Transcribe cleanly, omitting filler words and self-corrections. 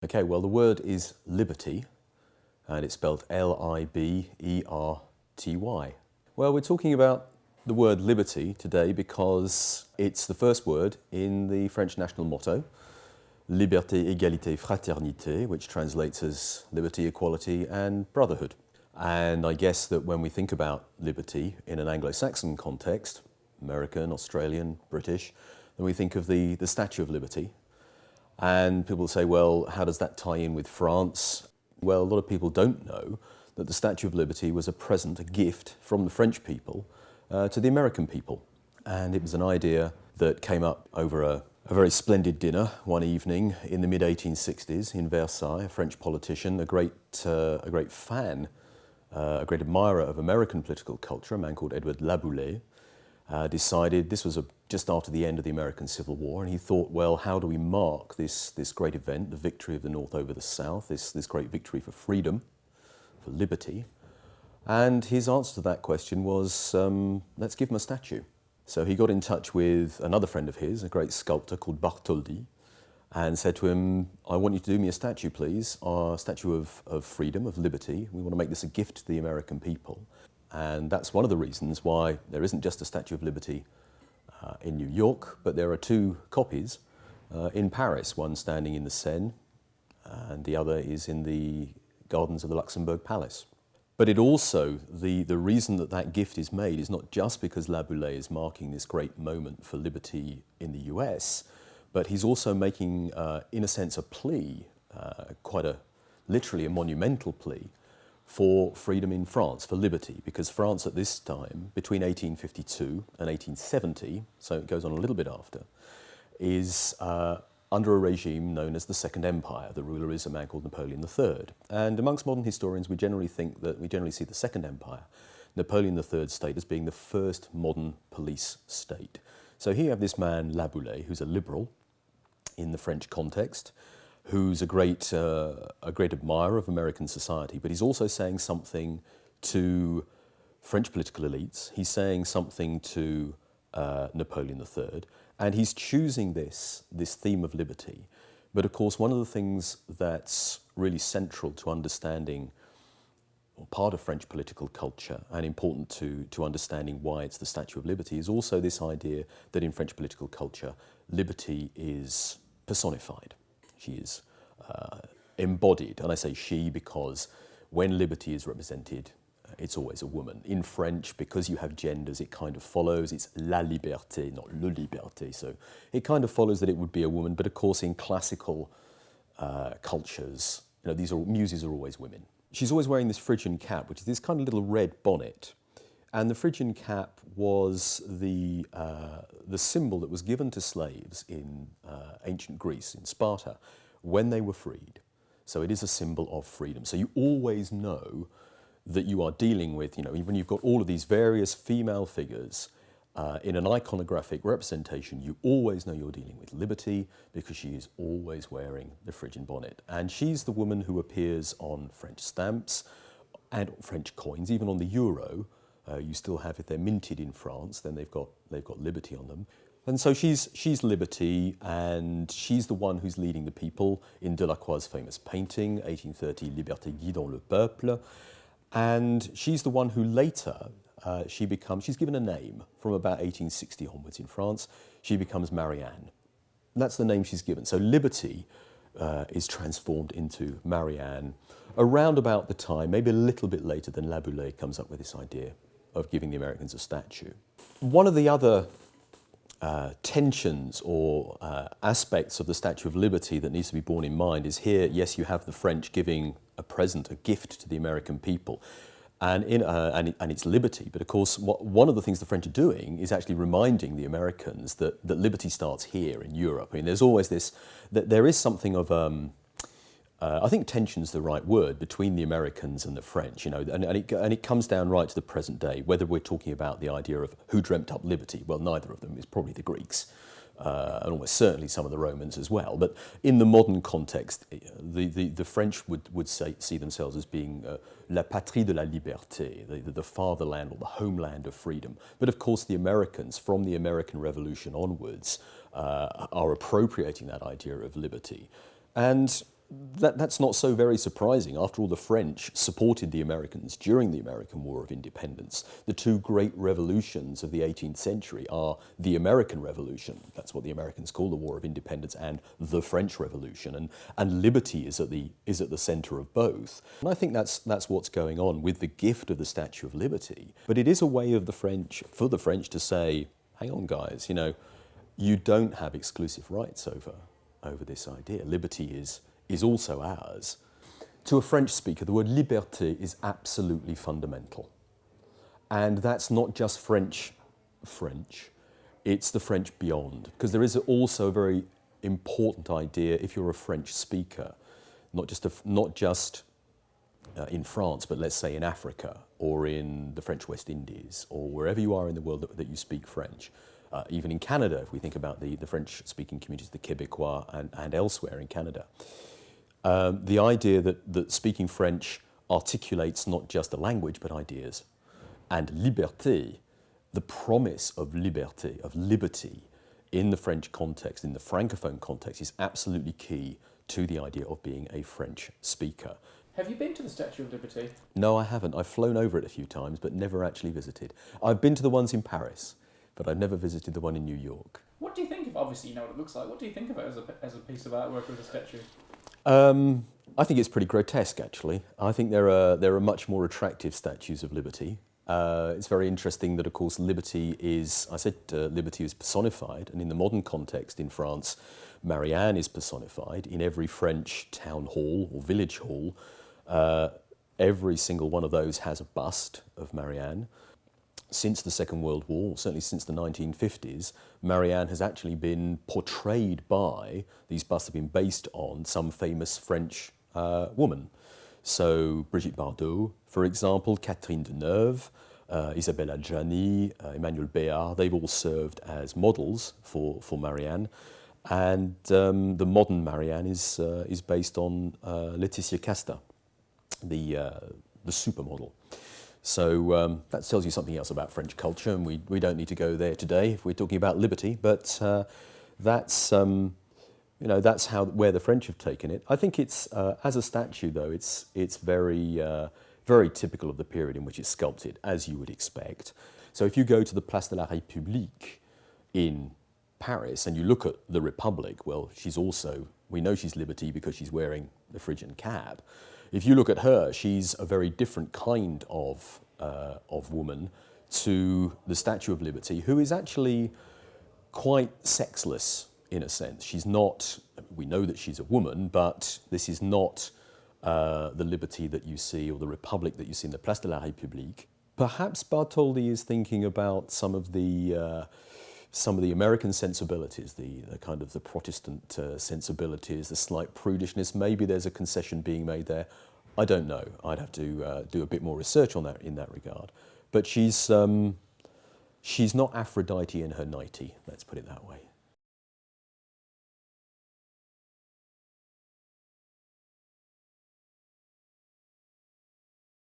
Okay, well, the word is liberty, and it's spelled L-I-B-E-R-T-Y. Well, we're talking about the word liberty today because it's the first word in the French national motto, Liberté, Égalité, Fraternité, which translates as liberty, equality, and brotherhood. And I guess that when we think about liberty in an Anglo-Saxon context, American, Australian, British, then we think of the Statue of Liberty. And people say, well, how does that tie in with France? Well, a lot of people don't know that the Statue of Liberty was a present, a gift from the French people to the American people. And it was an idea that came up over a very splendid dinner one evening in the mid-1860s in Versailles. A French politician, a great fan, a great admirer of American political culture, a man called Edward Laboulaye, decided, this was just after the end of the American Civil War, and he thought, well, how do we mark this great event, the victory of the North over the South, this great victory for freedom, for liberty? And his answer to that question was, let's give him a statue. So he got in touch with another friend of his, a great sculptor called Bartholdi, and said to him, I want you to do me a statue, please, a statue of freedom, of liberty. We want to make this a gift to the American people. And that's one of the reasons why there isn't just a Statue of Liberty in New York, but there are two copies in Paris, one standing in the Seine, and the other is in the gardens of the Luxembourg Palace. But it also, the reason that gift is made is not just because Laboulaye is marking this great moment for liberty in the US, but he's also making, in a sense, a plea, literally a monumental plea, for freedom in France, for liberty, because France at this time, between 1852 and 1870, so it goes on a little bit after, is under a regime known as the Second Empire. The ruler is a man called Napoleon III. And amongst modern historians, we generally see the Second Empire, Napoleon III's state, as being the first modern police state. So here you have this man, Laboulaye, who's a liberal in the French context, who's a great admirer of American society, but he's also saying something to French political elites. He's saying something to Napoleon III, and he's choosing this theme of liberty. But of course, one of the things that's really central to understanding, or part of French political culture, and important to understanding why it's the Statue of Liberty, is also this idea that in French political culture, liberty is personified. She is embodied, and I say she because when liberty is represented, it's always a woman. In French, because you have genders, it kind of follows. It's la liberté, not le liberté. So it kind of follows that it would be a woman, but of course in classical cultures, muses are always women. She's always wearing this Phrygian cap, which is this kind of little red bonnet. And the Phrygian cap was the symbol that was given to slaves in ancient Greece, in Sparta, when they were freed. So it is a symbol of freedom. So you always know that you are dealing with, when you've got all of these various female figures in an iconographic representation, you always know you're dealing with liberty because she is always wearing the Phrygian bonnet. And she's the woman who appears on French stamps and French coins, even on the euro. You still have, if they're minted in France, then they've got liberty on them. And so she's liberty, and she's the one who's leading the people in Delacroix's famous painting, 1830, Liberté guidant le peuple. And she's the one who later, she's given a name from about 1860 onwards in France. She becomes Marianne. And that's the name she's given. So liberty is transformed into Marianne around about the time, maybe a little bit later, than Laboulaye comes up with this idea of giving the Americans a statue. One of the other tensions or aspects of the Statue of Liberty that needs to be borne in mind is here, yes, you have the French giving a present, a gift to the American people, and it's liberty. But of course, one of the things the French are doing is actually reminding the Americans that liberty starts here in Europe. I mean, there's always there is something of I think tension's the right word between the Americans and the French, and it comes down right to the present day, whether we're talking about the idea of who dreamt up liberty. Well, neither of them. It's probably the Greeks, and almost certainly some of the Romans as well. But in the modern context, the French would see themselves as being la patrie de la liberté, the fatherland or the homeland of freedom. But of course, the Americans, from the American Revolution onwards, are appropriating that idea of liberty. And that's not so very surprising. After all, the French supported the Americans during the American War of Independence. The two great revolutions of the 18th century are the American Revolution, that's what the Americans call the War of Independence, and the French Revolution. And liberty is at the centre of both. And I think that's what's going on with the gift of the Statue of Liberty. But it is a way of for the French to say, hang on guys, you don't have exclusive rights over this idea. Liberty is also ours. To a French speaker, the word liberté is absolutely fundamental. And that's not just French, it's the French beyond. Because there is also a very important idea, if you're a French speaker, not just in France, but let's say in Africa, or in the French West Indies, or wherever you are in the world that you speak French. Even in Canada, if we think about the French-speaking communities, the Québécois and elsewhere in Canada. The idea that speaking French articulates not just a language, but ideas. And liberté, the promise of liberté, of liberty, in the French context, in the francophone context, is absolutely key to the idea of being a French speaker. Have you been to the Statue of Liberty? No, I haven't. I've flown over it a few times, but never actually visited. I've been to the ones in Paris, but I've never visited the one in New York. What do you think of, obviously you know what it looks like, what do you think of it as a piece of artwork with a statue? I think it's pretty grotesque, actually. I think there are much more attractive statues of liberty. It's very interesting that, of course, liberty is personified, and in the modern context in France, Marianne is personified. In every French town hall or village hall, every single one of those has a bust of Marianne. Since the Second World War, certainly since the 1950s, Marianne has actually been portrayed by, these busts have been based on some famous French woman. So Brigitte Bardot, for example, Catherine Deneuve, Isabelle Adjani, Emmanuel Béard, they've all served as models for Marianne. And the modern Marianne is based on Laetitia Casta, the supermodel. So that tells you something else about French culture, and we don't need to go there today if we're talking about liberty. But that's where the French have taken it. I think it's as a statue, though, it's very very typical of the period in which it's sculpted, as you would expect. So if you go to the Place de la République in Paris and you look at the Republic, well, we know she's liberty because she's wearing the Phrygian cap. If you look at her, she's a very different kind of woman to the Statue of Liberty, who is actually quite sexless in a sense. She's not, we know that she's a woman, but this is not the liberty that you see, or the republic that you see in the Place de la République. Perhaps Bartholdi is thinking about some of the American sensibilities, the kind of the Protestant sensibilities, the slight prudishness. Maybe there's a concession being made there. I don't know. I'd have to do a bit more research on that in that regard. But she's not Aphrodite in her nightie, let's put it that way.